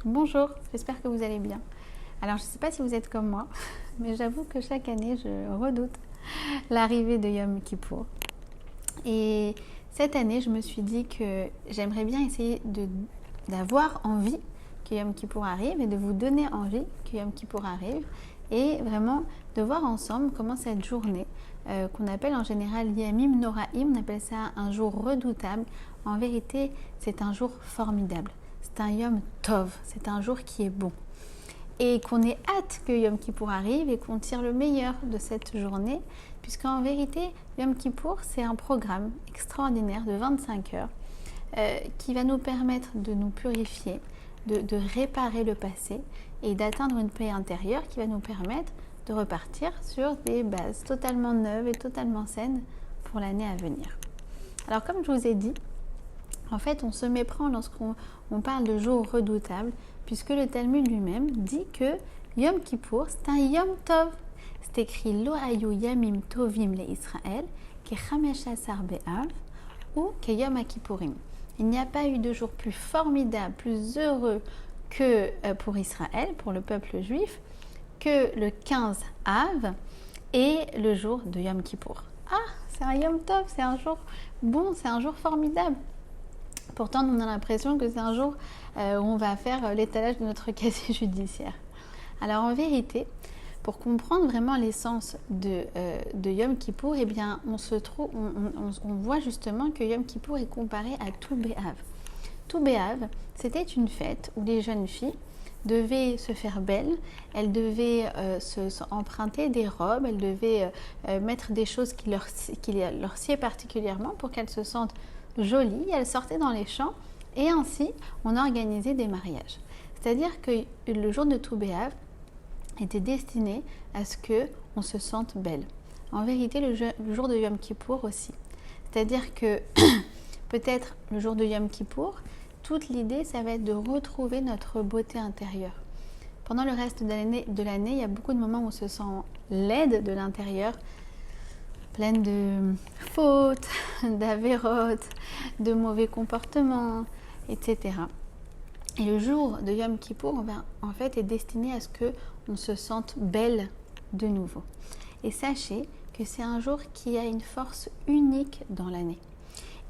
Bonjour, j'espère que vous allez bien. Alors je ne sais pas si vous êtes comme moi, mais j'avoue que chaque année je redoute l'arrivée de Yom Kippour. Et cette année je me suis dit que j'aimerais bien essayer d'avoir envie que Yom Kippour arrive et de vous donner envie que Yom Kippour arrive et vraiment de voir ensemble comment cette journée qu'on appelle en général Yamim Noraim, on appelle ça un jour redoutable. En vérité, c'est un jour formidable. C'est un Yom Tov, c'est un jour qui est bon. Et qu'on ait hâte que Yom Kippour arrive et qu'on tire le meilleur de cette journée, puisqu'en vérité, Yom Kippour, c'est un programme extraordinaire de 25 heures qui va nous permettre de nous purifier, de réparer le passé et d'atteindre une paix intérieure qui va nous permettre de repartir sur des bases totalement neuves et totalement saines pour l'année à venir. Alors comme je vous ai dit, en fait, on se méprend lorsqu'on parle de jour redoutable, puisque le Talmud lui-même dit que Yom Kippour, c'est un Yom Tov. C'est écrit Lo hayu yamim tovim le Israël, ke chamesh asar be'av, ou ke Yom Kippourim. Il n'y a pas eu de jour plus formidable, plus heureux que pour Israël, pour le peuple juif, que le 15 Av et le jour de Yom Kippour. Ah, c'est un Yom Tov, c'est un jour bon, c'est un jour formidable. Pourtant, on a l'impression que c'est un jour où on va faire l'étalage de notre casier judiciaire. Alors en vérité, pour comprendre vraiment l'essence de Yom Kippour, eh bien, on voit justement que Yom Kippour est comparé à Tou B'Av. Tou B'Av, c'était une fête où les jeunes filles devaient se faire belles, elles devaient emprunter des robes, elles devaient mettre des choses qui leur sied particulièrement pour qu'elles se sentent jolies. Elles sortaient dans les champs et ainsi on organisait des mariages. C'est-à-dire que le jour de Tou B'Av était destiné à ce qu'on se sente belle. En vérité, le jour de Yom Kippour aussi. C'est-à-dire que peut-être le jour de Yom Kippour, toute l'idée, ça va être de retrouver notre beauté intérieure. Pendant le reste de l'année, il y a beaucoup de moments où on se sent laide de l'intérieur, pleine de fautes, d'avérotes, de mauvais comportements, etc. Et le jour de Yom Kippour, en fait, est destiné à ce qu'on se sente belle de nouveau. Et sachez que c'est un jour qui a une force unique dans l'année.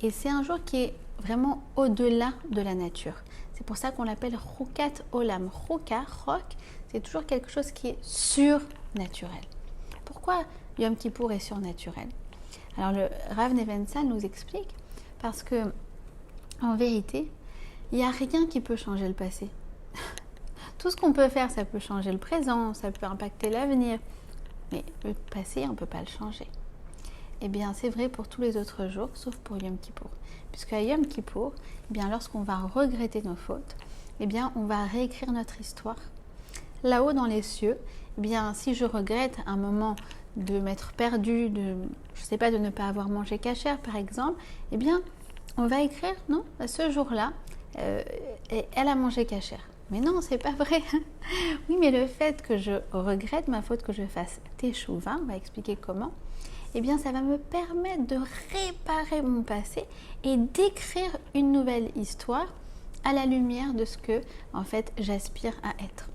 Et c'est un jour qui est vraiment au-delà de la nature. C'est pour ça qu'on l'appelle Chukat Olam. Chok, c'est toujours quelque chose qui est surnaturel. Pourquoi Yom Kippour est surnaturel? Alors le Rav Nevensal nous explique parce que en vérité, il n'y a rien qui peut changer le passé. Tout ce qu'on peut faire, ça peut changer le présent, ça peut impacter l'avenir, mais le passé, on ne peut pas le changer. Eh bien, c'est vrai pour tous les autres jours, sauf pour Yom Kippour. Puisqu'à Yom Kippour, eh bien, lorsqu'on va regretter nos fautes, eh bien, on va réécrire notre histoire. Là-haut dans les cieux, eh bien, si je regrette un moment de m'être perdue, de ne pas avoir mangé cachère par exemple, eh bien, on va écrire, non, ce jour-là, elle a mangé cachère. Mais non, c'est pas vrai. Oui, mais le fait que je regrette ma faute, que je fasse teshuva, on va expliquer comment, eh bien, ça va me permettre de réparer mon passé et d'écrire une nouvelle histoire à la lumière de ce que, en fait, j'aspire à être.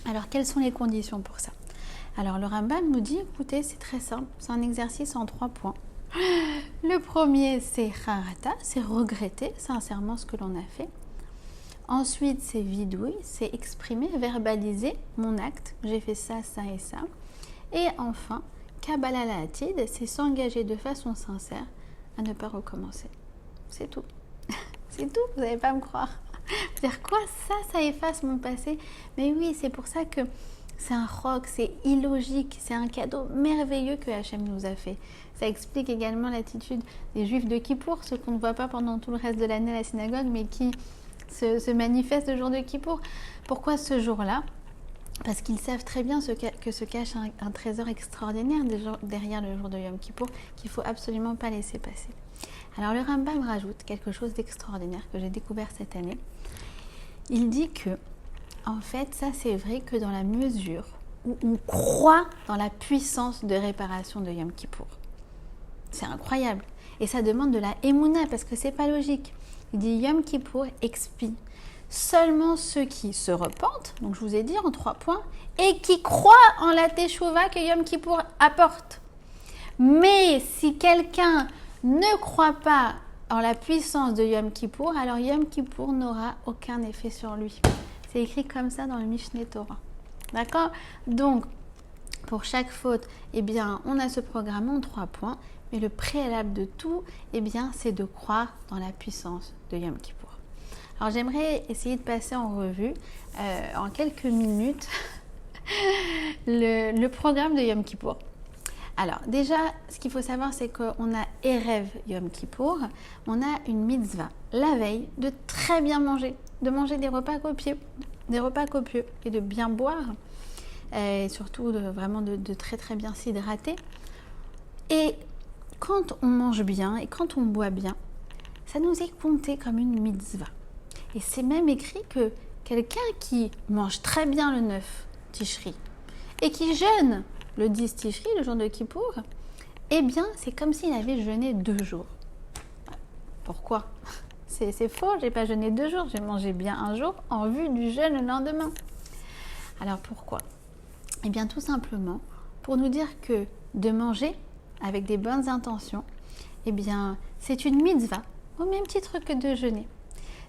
Alors, quelles sont les conditions pour ça? Alors, le Rambam nous dit, écoutez, c'est très simple, c'est un exercice en 3 points. Le premier, c'est charata, c'est regretter sincèrement ce que l'on a fait. Ensuite, c'est vidouille, c'est exprimer, verbaliser mon acte, j'ai fait ça, ça et ça. Et enfin, Kabbalah La'atid, c'est s'engager de façon sincère à ne pas recommencer. C'est tout. C'est tout, vous n'allez pas me croire. Dire quoi? Ça efface mon passé. Mais oui, c'est pour ça que c'est un roc, c'est illogique, c'est un cadeau merveilleux que Hachem nous a fait. Ça explique également l'attitude des Juifs de Kippour, ceux qu'on ne voit pas pendant tout le reste de l'année à la synagogue, mais qui se manifestent le jour de Kippour. Pourquoi ce jour-là? Parce qu'ils savent très bien que se cache un trésor extraordinaire derrière le jour de Yom Kippour qu'il ne faut absolument pas laisser passer. Alors le Rambam rajoute quelque chose d'extraordinaire que j'ai découvert cette année. Il dit que, en fait, ça c'est vrai que dans la mesure où on croit dans la puissance de réparation de Yom Kippour. C'est incroyable. Et ça demande de la émouna parce que c'est pas logique. Il dit Yom Kippour expie seulement ceux qui se repentent, donc je vous ai dit en 3 points, et qui croient en la Teshuvah que Yom Kippour apporte. Mais si quelqu'un ne croit pas en la puissance de Yom Kippour, alors Yom Kippour n'aura aucun effet sur lui. C'est écrit comme ça dans le Mishneh Torah. D'accord? Donc, pour chaque faute, eh bien, on a ce programme en 3 points. Mais le préalable de tout, eh bien, c'est de croire dans la puissance de Yom Kippour. Alors, j'aimerais essayer de passer en revue, en quelques minutes, le programme de Yom Kippour. Alors, déjà, ce qu'il faut savoir, c'est qu'on a Erev Yom Kippour, on a une mitzvah, la veille, de très bien manger, de manger des repas copieux et de bien boire, et surtout de très très bien s'hydrater. Et quand on mange bien et quand on boit bien, ça nous est compté comme une mitzvah. Et c'est même écrit que quelqu'un qui mange très bien le 9 Tishri et qui jeûne le 10 Tishri, le jour de Kippour, eh bien, c'est comme s'il avait jeûné 2 jours. Pourquoi ? C'est faux, j'ai pas jeûné 2 jours, j'ai mangé bien un jour en vue du jeûne le lendemain. Alors pourquoi ? Eh bien, tout simplement pour nous dire que de manger avec des bonnes intentions, eh bien, c'est une mitzvah, au même titre que de jeûner.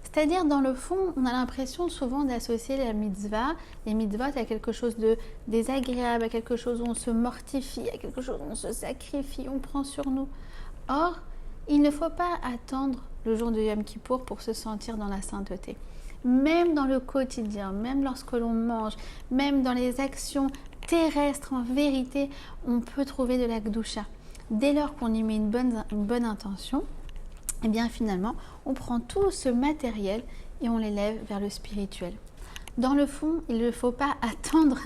C'est-à-dire, dans le fond, on a l'impression souvent d'associer les mitzvahs à quelque chose de désagréable, à quelque chose où on se mortifie, à quelque chose où on se sacrifie, on prend sur nous. Or, il ne faut pas attendre le jour de Yom Kippour pour se sentir dans la sainteté. Même dans le quotidien, même lorsque l'on mange, même dans les actions terrestres, en vérité, on peut trouver de la Gdusha. Dès lors qu'on y met une bonne intention, eh bien finalement, on prend tout ce matériel et on l'élève vers le spirituel. Dans le fond, il ne faut pas attendre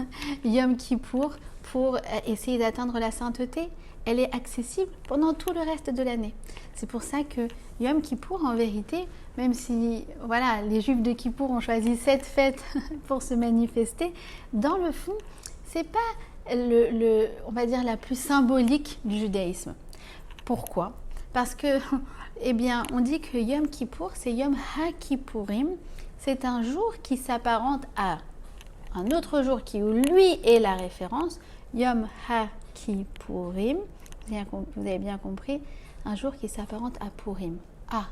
Yom Kippour pour essayer d'atteindre la sainteté. Elle est accessible pendant tout le reste de l'année. C'est pour ça que Yom Kippour, en vérité, même si voilà, les Juifs de Kippour ont choisi cette fête pour se manifester, dans le fond, c'est pas on va dire la plus symbolique du judaïsme. Pourquoi ? Parce que, eh bien, on dit que Yom Kippour, c'est Yom HaKippourim. C'est un jour qui s'apparente à un autre jour qui, lui, est la référence. Yom HaKippourim, vous avez bien compris, un jour qui s'apparente à Purim. Ah,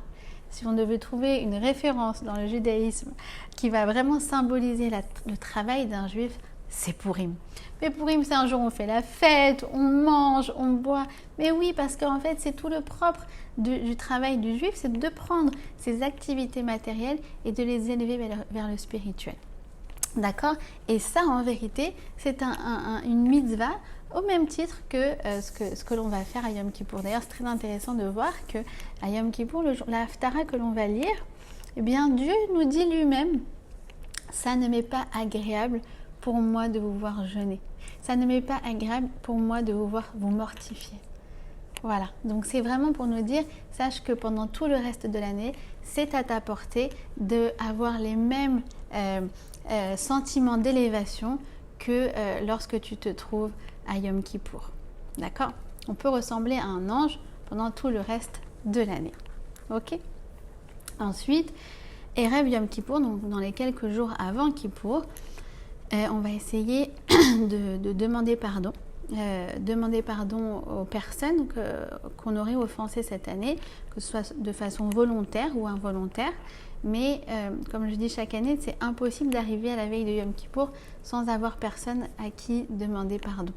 si on devait trouver une référence dans le judaïsme qui va vraiment symboliser le travail d'un juif, c'est Purim. Mais Purim, c'est un jour où on fait la fête, on mange, on boit. Mais oui, parce qu'en fait, c'est tout le propre du travail du juif, c'est de prendre ses activités matérielles et de les élever vers le spirituel. D'accord ? Et ça, en vérité, c'est une mitzvah au même titre que ce que l'on va faire à Yom Kippour. D'ailleurs, c'est très intéressant de voir qu'à Yom Kippour, la Haftara que l'on va lire, eh bien, Dieu nous dit lui-même, ça ne m'est pas agréable pour moi de vous voir jeûner. Ça ne m'est pas agréable pour moi de vous voir vous mortifier. Voilà, donc c'est vraiment pour nous dire, sache que pendant tout le reste de l'année, c'est à ta portée d'avoir les mêmes sentiments d'élévation que lorsque tu te trouves à Yom Kippour. D'accord ? On peut ressembler à un ange pendant tout le reste de l'année. Ok ? Ensuite, Erev Yom Kippour, donc dans les quelques jours avant Kippour, on va essayer de demander pardon. Demander pardon aux personnes qu'on aurait offensées cette année, que ce soit de façon volontaire ou involontaire. Mais comme je dis chaque année, c'est impossible d'arriver à la veille de Yom Kippour sans avoir personne à qui demander pardon.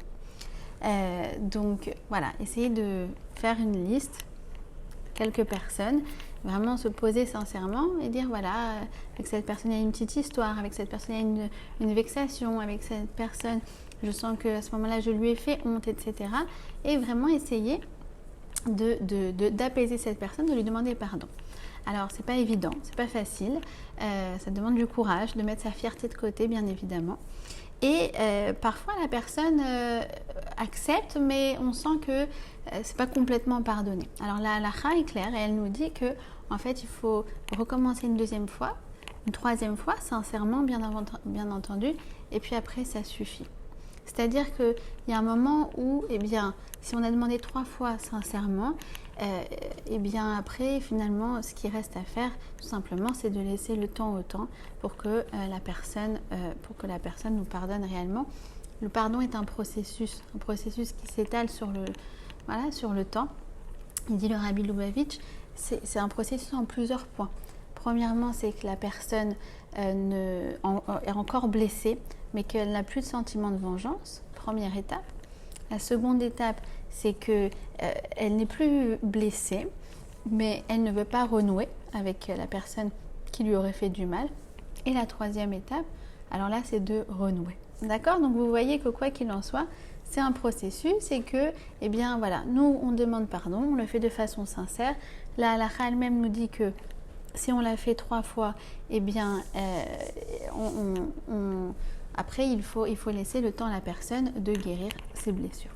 Donc voilà, essayez de faire une liste, quelques personnes, vraiment se poser sincèrement et dire voilà, avec cette personne il y a une petite histoire, avec cette personne il y a une vexation, avec cette personne je sens qu'à ce moment-là je lui ai fait honte, etc. Et vraiment essayer d'apaiser cette personne, de lui demander pardon. Alors c'est pas évident, c'est pas facile, ça demande du courage, de mettre sa fierté de côté bien évidemment. Et parfois la personne accepte, mais on sent que c'est pas complètement pardonné. Alors la halakha est claire et elle nous dit que en fait il faut recommencer une deuxième fois, une troisième fois, sincèrement bien entendu, et puis après ça suffit. C'est-à-dire qu'il y a un moment où, eh bien, si on a demandé 3 fois sincèrement, et bien après, finalement, ce qui reste à faire, tout simplement, c'est de laisser le temps au temps pour que la personne nous pardonne réellement. Le pardon est un processus qui s'étale sur le temps. Il dit le Rabbi Lubavitch, c'est un processus en plusieurs points. Premièrement, c'est que la personne est encore blessée, mais qu'elle n'a plus de sentiment de vengeance. Première étape. La seconde étape, c'est qu'elle n'est plus blessée, mais elle ne veut pas renouer avec la personne qui lui aurait fait du mal. Et la troisième étape, alors là, c'est de renouer. D'accord? Donc vous voyez que quoi qu'il en soit, c'est un processus et que, eh bien voilà, nous on demande pardon, on le fait de façon sincère. La halakha elle-même nous dit que si on l'a fait 3 fois, eh bien après il faut laisser le temps à la personne de guérir ses blessures.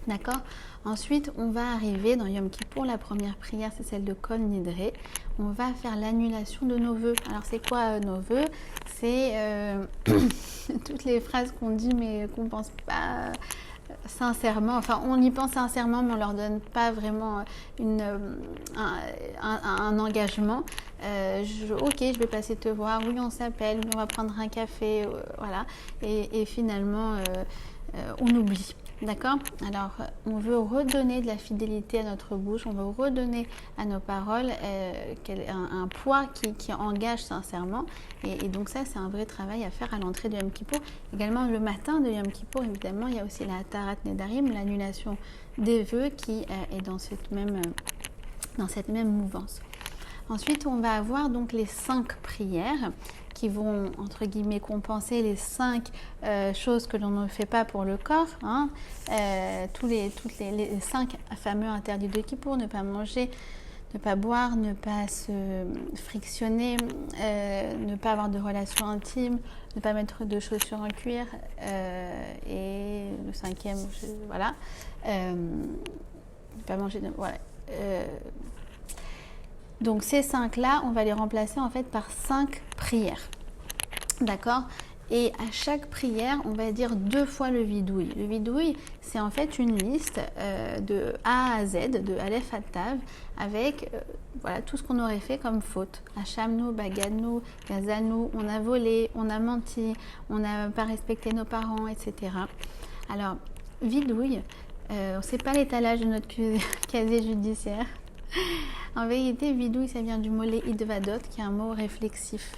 D'accord? Ensuite, on va arriver dans Yom Kippour. La première prière, c'est celle de Kol Nidre. On va faire l'annulation de nos vœux. Alors, c'est quoi nos vœux? C'est toutes les phrases qu'on dit, mais qu'on ne pense pas sincèrement. Enfin, on y pense sincèrement, mais on ne leur donne pas vraiment un engagement. Ok, je vais passer te voir. Oui, on s'appelle. Oui, on va prendre un café. Voilà. Et finalement, on oublie. D'accord? Alors, on veut redonner de la fidélité à notre bouche, on veut redonner à nos paroles un poids qui engage sincèrement. Et donc ça, c'est un vrai travail à faire à l'entrée de Yom Kippour. Également, le matin de Yom Kippour, évidemment, il y a aussi la Tarat Nedarim, l'annulation des vœux qui est dans cette même mouvance. Ensuite, on va avoir donc les 5 prières qui vont, entre guillemets, compenser les 5 choses que l'on ne fait pas pour le corps. Hein. Les 5 fameux interdits de Kippour, ne pas manger, ne pas boire, ne pas se frictionner, ne pas avoir de relations intimes, ne pas mettre de chaussures en cuir, et le 5e, voilà, ne pas manger, voilà. Donc ces 5-là, on va les remplacer en fait par 5 prières. D'accord? Et à chaque prière, on va dire 2 fois le vidouille. Le vidouille, c'est en fait une liste de A à Z, de Aleph à Tav, avec voilà, tout ce qu'on aurait fait comme faute. Hachamnu, Bagadnu, Gazanu, on a volé, on a menti, on n'a pas respecté nos parents, etc. Alors, vidouille, c'est pas l'étalage de notre casier judiciaire. En vérité, vidouille, ça vient du mot leidvadot, qui est un mot réflexif,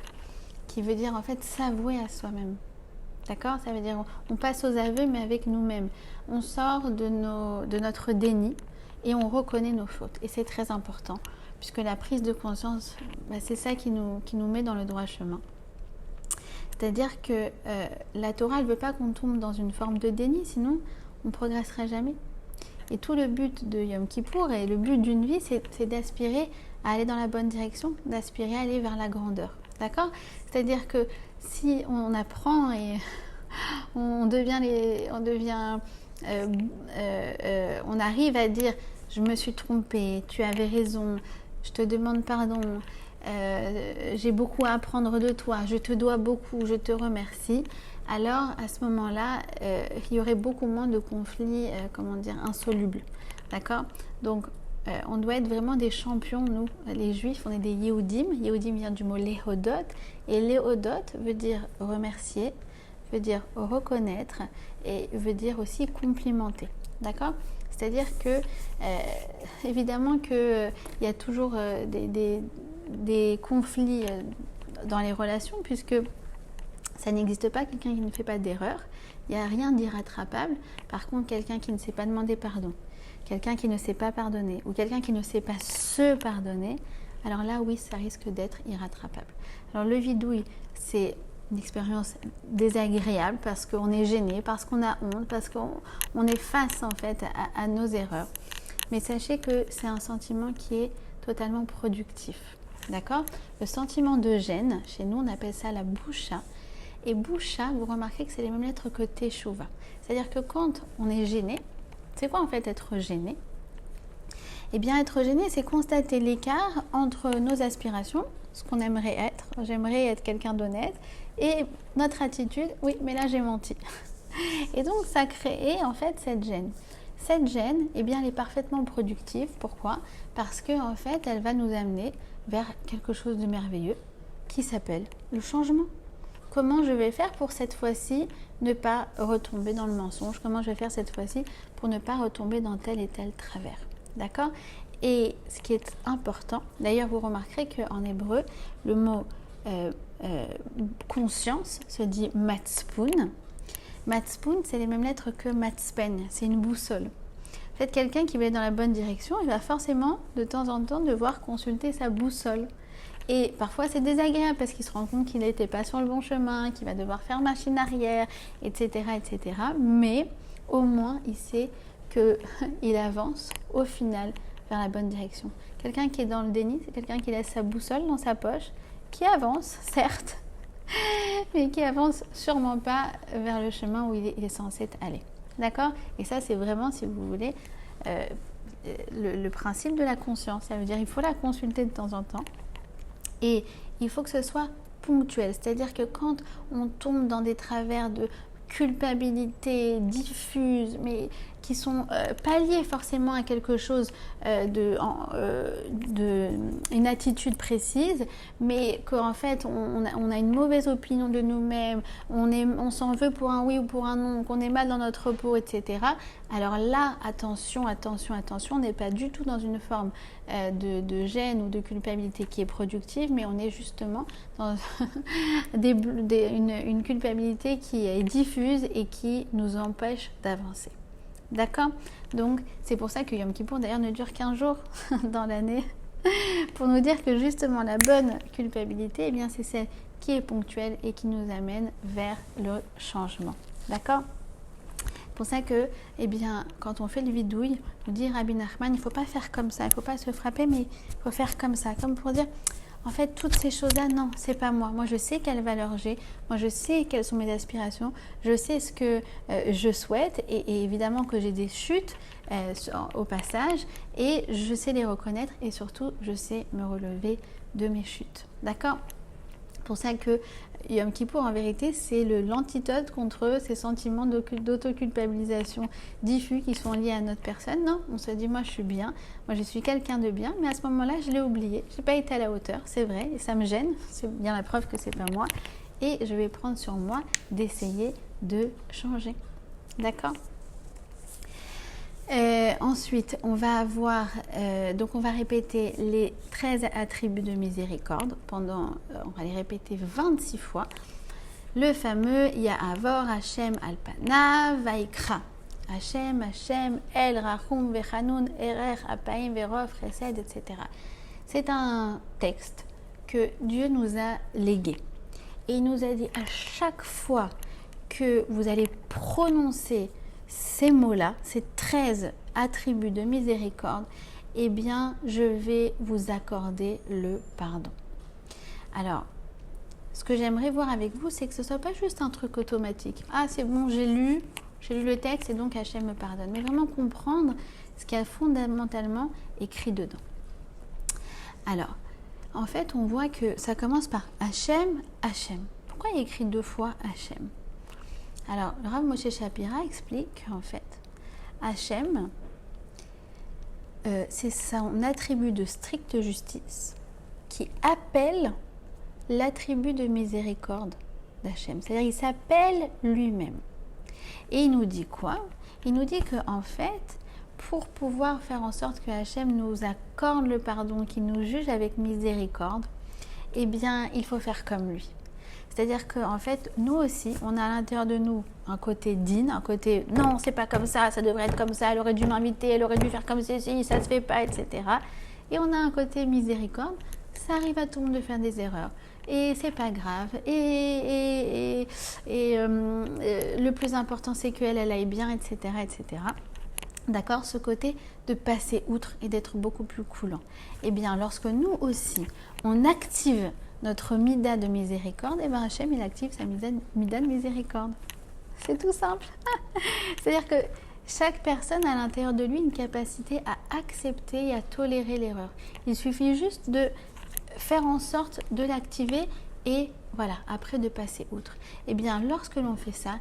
qui veut dire en fait s'avouer à soi-même. D'accord? Ça veut dire on passe aux aveux, mais avec nous-mêmes. On sort de notre déni et on reconnaît nos fautes. Et c'est très important, puisque la prise de conscience, c'est ça qui nous met dans le droit chemin. C'est-à-dire que la Torah, elle ne veut pas qu'on tombe dans une forme de déni, sinon on ne progressera jamais. Et tout le but de Yom Kippour et le but d'une vie, c'est d'aspirer à aller dans la bonne direction, d'aspirer à aller vers la grandeur. D'accord? C'est-à-dire que si on apprend et on arrive à dire je me suis trompée, tu avais raison, je te demande pardon, j'ai beaucoup à apprendre de toi, je te dois beaucoup, je te remercie. Alors à ce moment-là, il y aurait beaucoup moins de conflits, insolubles. D'accord? Donc, on doit être vraiment des champions, nous, les Juifs, on est des Yehudim. Yehudim vient du mot Lehodot. Et Lehodot veut dire remercier, veut dire reconnaître et veut dire aussi complimenter. D'accord? C'est-à-dire que, évidemment qu'il y a toujours des conflits dans les relations, puisque ça n'existe pas quelqu'un qui ne fait pas d'erreur. Il n'y a rien d'irrattrapable. Par contre, quelqu'un qui ne sait pas demander pardon, quelqu'un qui ne sait pas pardonner ou quelqu'un qui ne sait pas se pardonner, alors là, oui, ça risque d'être irrattrapable. Alors le vidouille, c'est une expérience désagréable parce qu'on est gêné, parce qu'on a honte, parce qu'on est face en fait à nos erreurs. Mais sachez que c'est un sentiment qui est totalement productif. D'accord? Le sentiment de gêne, chez nous, on appelle ça la boucha. Et boucha, vous remarquez que c'est les mêmes lettres que teshuva. C'est-à-dire que quand on est gêné, c'est quoi en fait être gêné? Eh bien, être gêné, c'est constater l'écart entre nos aspirations, ce qu'on aimerait être. J'aimerais être quelqu'un d'honnête. Et notre attitude, oui, mais là j'ai menti. Et donc, ça crée en fait cette gêne. cette gêne, eh bien, elle est parfaitement productive. Pourquoi? Parce qu'en fait, elle va nous amener vers quelque chose de merveilleux qui s'appelle le changement. Comment je vais faire pour cette fois-ci ne pas retomber dans le mensonge? Comment je vais faire cette fois-ci pour ne pas retomber dans tel et tel travers? D'accord? Et ce qui est important, d'ailleurs vous remarquerez qu'en hébreu, le mot conscience se dit matzpoun. Matzpoun, c'est les mêmes lettres que matzpen, c'est une boussole. En fait, quelqu'un qui va aller dans la bonne direction, il va forcément de temps en temps devoir consulter sa boussole. Et parfois c'est désagréable parce qu'il se rend compte qu'il n'était pas sur le bon chemin, qu'il va devoir faire machine arrière, etc., etc. Mais au moins il sait qu'il avance au final vers la bonne direction. Quelqu'un qui est dans le déni, c'est quelqu'un qui laisse sa boussole dans sa poche, qui avance, certes, mais qui avance sûrement pas vers le chemin où il est censé aller. D'accord? Et ça, c'est vraiment, si vous voulez, le principe de la conscience. Ça veut dire qu'il faut la consulter de temps en temps. Et il faut que ce soit ponctuel. C'est-à-dire que quand on tombe dans des travers de culpabilité diffuse, mais qui sont pas liés forcément à quelque chose une attitude précise, mais qu'en fait on a une mauvaise opinion de nous-mêmes, on s'en veut pour un oui ou pour un non, qu'on est mal dans notre peau, etc. Alors là, attention, on n'est pas du tout dans une forme de gêne ou de culpabilité qui est productive, mais on est justement dans une culpabilité qui est diffuse et qui nous empêche d'avancer. D'accord? Donc, c'est pour ça que Yom Kippour, d'ailleurs, ne dure qu'1 jour dans l'année, pour nous dire que justement, la bonne culpabilité, eh bien, c'est celle qui est ponctuelle et qui nous amène vers le changement. D'accord? C'est pour ça que, eh bien, quand on fait le vidouille, nous dit Rabbi Nachman, il ne faut pas faire comme ça, il ne faut pas se frapper, mais il faut faire comme ça, comme pour dire... En fait, toutes ces choses-là, non, c'est pas moi. Moi, je sais quelle valeur j'ai. Moi, je sais quelles sont mes aspirations. Je sais ce que je souhaite. Et évidemment que j'ai des chutes au passage. Et je sais les reconnaître. Et surtout, je sais me relever de mes chutes. D'accord ? C'est pour ça que Yom Kippour, en vérité, c'est l'antidote contre ces sentiments d'autoculpabilisation diffus qui sont liés à notre personne. Non, on se dit, moi je suis bien, moi je suis quelqu'un de bien, mais à ce moment-là, je l'ai oublié. Je n'ai pas été à la hauteur, c'est vrai, et ça me gêne. C'est bien la preuve que c'est pas moi. Et je vais prendre sur moi d'essayer de changer. D'accord ? Ensuite, on va avoir, donc on va répéter les 13 attributs de miséricorde on va les répéter 26 fois. Le fameux Ya'avor Hashem Alpanav Vaikra. Hashem, El Rachum Vechanun Erer Apaim Verov Chesed, etc. C'est un texte que Dieu nous a légué. Et il nous a dit à chaque fois que vous allez prononcer ces mots-là, ces 13 attributs de miséricorde, eh bien, je vais vous accorder le pardon. Alors, ce que j'aimerais voir avec vous, c'est que ce ne soit pas juste un truc automatique. Ah, c'est bon, j'ai lu le texte et donc Hachem me pardonne. Mais vraiment comprendre ce qu'il y a fondamentalement écrit dedans. Alors, en fait, on voit que ça commence par Hachem, Hachem. Pourquoi il y a écrit 2 fois Hachem ? Alors, le Rav Moshe Shapira explique qu'en fait, Hachem, c'est son attribut de stricte justice qui appelle l'attribut de miséricorde d'Hachem. C'est-à-dire qu'il s'appelle lui-même. Et il nous dit quoi ? Il nous dit qu'en fait, pour pouvoir faire en sorte que Hachem nous accorde le pardon, qu'il nous juge avec miséricorde, eh bien, il faut faire comme lui. C'est-à-dire qu'en fait, nous aussi, on a à l'intérieur de nous un côté digne, un côté « non, c'est pas comme ça devrait être comme ça, elle aurait dû m'inviter, elle aurait dû faire comme ceci, ça se fait pas, etc. » Et on a un côté miséricorde, ça arrive à tout le monde de faire des erreurs. Et c'est pas grave. Et le plus important, c'est qu'elle aille bien, etc., etc. D'accord ? Ce côté de passer outre et d'être beaucoup plus coulant. Eh bien, lorsque nous aussi, on active notre mida de miséricorde, et bien Hachem, il active sa mida de miséricorde. C'est tout simple. C'est-à-dire que chaque personne a à l'intérieur de lui une capacité à accepter et à tolérer l'erreur. Il suffit juste de faire en sorte de l'activer et voilà, après de passer outre. Et bien, lorsque l'on fait ça,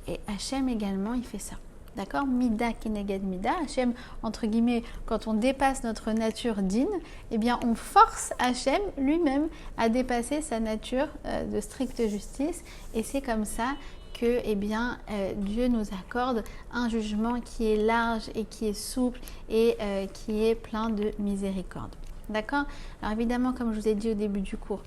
et Hachem également, il fait ça. D'accord, Mida Keneged Mida. Hachem, entre guillemets, quand on dépasse notre nature dîne, eh bien, on force Hachem lui-même à dépasser sa nature de stricte justice. Et c'est comme ça que eh bien, Dieu nous accorde un jugement qui est large et qui est souple et qui est plein de miséricorde. D'accord? Alors évidemment, comme je vous ai dit au début du cours,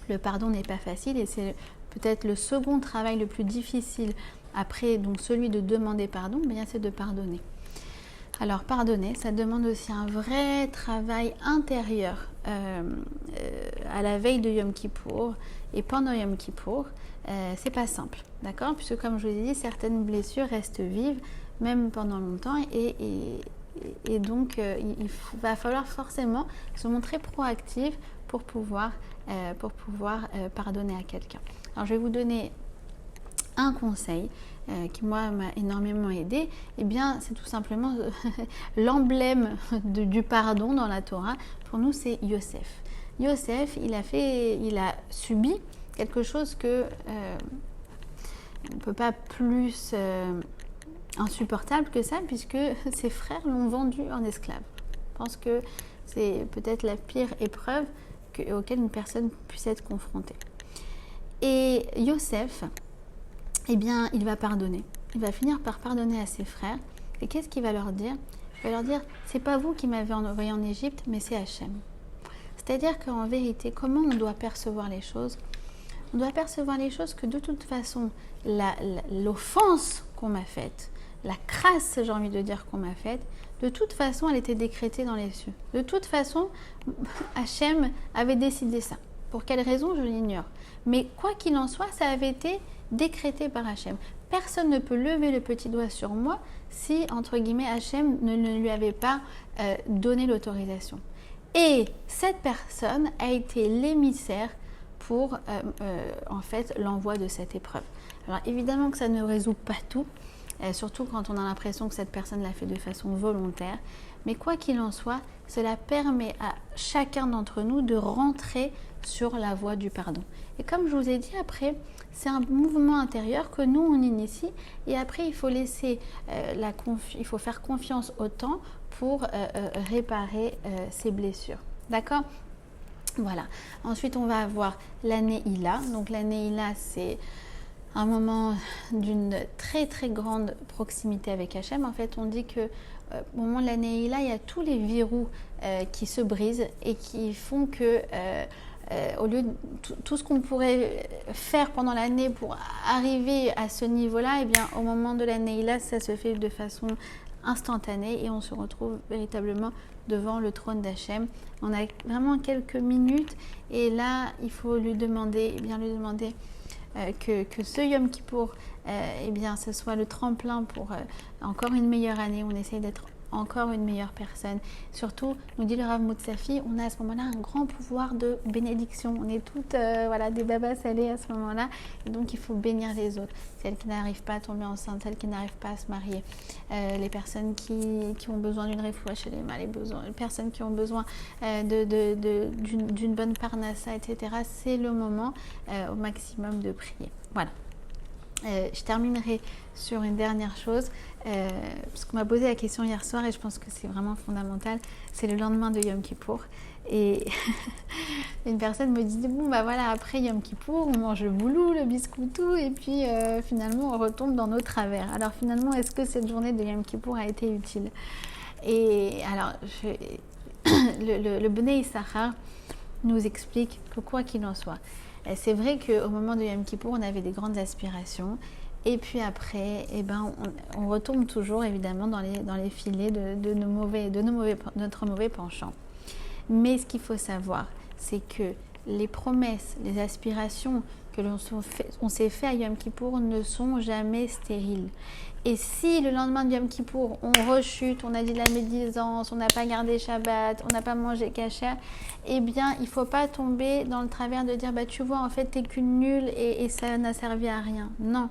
le pardon n'est pas facile et c'est peut-être le second travail le plus difficile après donc celui de demander pardon, bien c'est de pardonner. Alors pardonner, ça demande aussi un vrai travail intérieur à la veille de Yom Kippour et pendant Yom Kippour. C'est pas simple, d'accord? Puisque comme je vous ai dit, certaines blessures restent vives même pendant longtemps et donc il va falloir forcément se montrer proactif pour pouvoir pardonner à quelqu'un. Alors je vais vous donner un conseil qui moi m'a énormément aidé. Eh bien c'est tout simplement l'emblème du pardon dans la Torah. Pour nous c'est Yosef. Yosef il a subi quelque chose que on ne peut pas plus insupportable que ça, puisque ses frères l'ont vendu en esclave. Je pense que c'est peut-être la pire épreuve auquel une personne puisse être confrontée. Et Yosef, eh bien, il va pardonner. Il va finir par pardonner à ses frères. Et qu'est-ce qu'il va leur dire? Il va leur dire, c'est pas vous qui m'avez envoyé en Égypte, mais c'est Hachem. C'est-à-dire qu'en vérité, comment on doit percevoir les choses? On doit percevoir les choses que de toute façon, l'offense qu'on m'a faite, la crasse, j'ai envie de dire, qu'on m'a faite, de toute façon, elle était décrétée dans les cieux. De toute façon, Hachem avait décidé ça. Pour quelle raison, je l'ignore. Mais quoi qu'il en soit, ça avait été décrété par Hachem. Personne ne peut lever le petit doigt sur moi si, entre guillemets, Hachem ne lui avait pas donné l'autorisation. Et cette personne a été l'émissaire pour en fait l'envoi de cette épreuve. Alors évidemment que ça ne résout pas tout, surtout quand on a l'impression que cette personne l'a fait de façon volontaire, mais quoi qu'il en soit, cela permet à chacun d'entre nous de rentrer sur la voie du pardon. Et comme je vous ai dit, après, c'est un mouvement intérieur que nous on initie, et après il faut laisser il faut faire confiance au temps pour réparer ces blessures. D'accord ? Voilà. Ensuite, on va avoir l'année Ila. Donc, l'année Ila, c'est un moment d'une très très grande proximité avec Hachem. En fait, on dit que au moment de l'année Ila, il y a tous les verrous qui se brisent et qui font que au lieu de tout ce qu'on pourrait faire pendant l'année pour arriver à ce niveau-là, eh bien, au moment de l'année Ila, ça se fait de façon instantanée et on se retrouve véritablement devant le trône d'Hachem. On a vraiment quelques minutes et là, il faut lui demander, que ce Yom Kippour, eh bien, ce soit le tremplin pour encore une meilleure année. On essaye d'être encore une meilleure personne. Surtout, nous dit le Rav Moutsafi, on a à ce moment-là un grand pouvoir de bénédiction. On est toutes des babas salées à ce moment-là. Et donc, il faut bénir les autres. Celles qui n'arrivent pas à tomber enceinte, celles qui n'arrivent pas à se marier, les personnes qui ont besoin d'une refoua chez les personnes qui ont besoin d'une bonne parnassa, etc. C'est le moment au maximum de prier. Voilà. Je terminerai sur une dernière chose, parce qu'on m'a posé la question hier soir et je pense que c'est vraiment fondamental. C'est le lendemain de Yom Kippour et une personne me dit bon bah voilà, après Yom Kippour on mange le boulou, le biscoutou et puis finalement on retombe dans nos travers. Alors finalement est-ce que cette journée de Yom Kippour a été utile? Et alors le Bnei Issachar nous explique que quoi qu'il en soit, c'est vrai qu'au moment de Yom Kippour, on avait des grandes aspirations. Et puis après, on retombe toujours évidemment dans les filets de notre mauvais penchant. Mais ce qu'il faut savoir, c'est que les promesses, les aspirations que on s'est fait à Yom Kippour ne sont jamais stériles. Et si le lendemain de Yom Kippour, on rechute, on a dit la médisance, on n'a pas gardé Shabbat, on n'a pas mangé kasher, eh bien, il ne faut pas tomber dans le travers de dire, bah, tu vois, en fait, t'es qu'une nulle et ça n'a servi à rien. Non.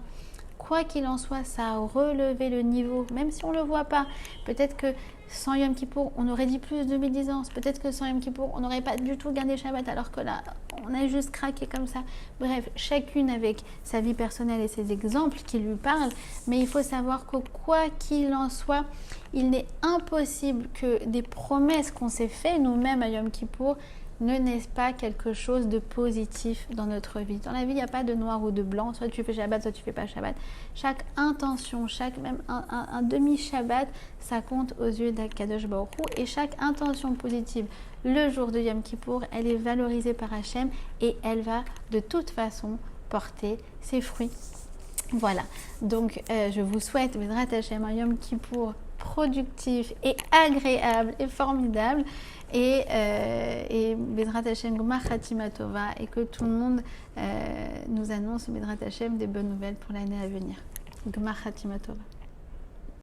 Quoi qu'il en soit, ça a relevé le niveau, même si on ne le voit pas. Peut-être que sans Yom Kippour, on aurait dit plus de médisance. Peut-être que sans Yom Kippour, on n'aurait pas du tout gardé Shabbat, alors que là, on a juste craqué comme ça. Bref, chacune avec sa vie personnelle et ses exemples qui lui parlent. Mais il faut savoir que quoi qu'il en soit, il n'est impossible que des promesses qu'on s'est faites nous-mêmes à Yom Kippour ne naissent pas quelque chose de positif dans notre vie. Dans la vie, il n'y a pas de noir ou de blanc. Soit tu fais Shabbat, soit tu fais pas Shabbat. Chaque intention, même un demi-Shabbat, ça compte aux yeux d'Akadosh Baruch Hu. Et chaque intention positive, le jour de Yom Kippour, elle est valorisée par Hachem et elle va de toute façon porter ses fruits. Voilà, donc je vous souhaite Bezrat Hachem un Yom Kippour productif et agréable et formidable et Bezrat Hachem Gmar Chatima Tova et que tout le monde nous annonce Bezrat Hachem des bonnes nouvelles pour l'année à venir. Gmar Chatima Tova.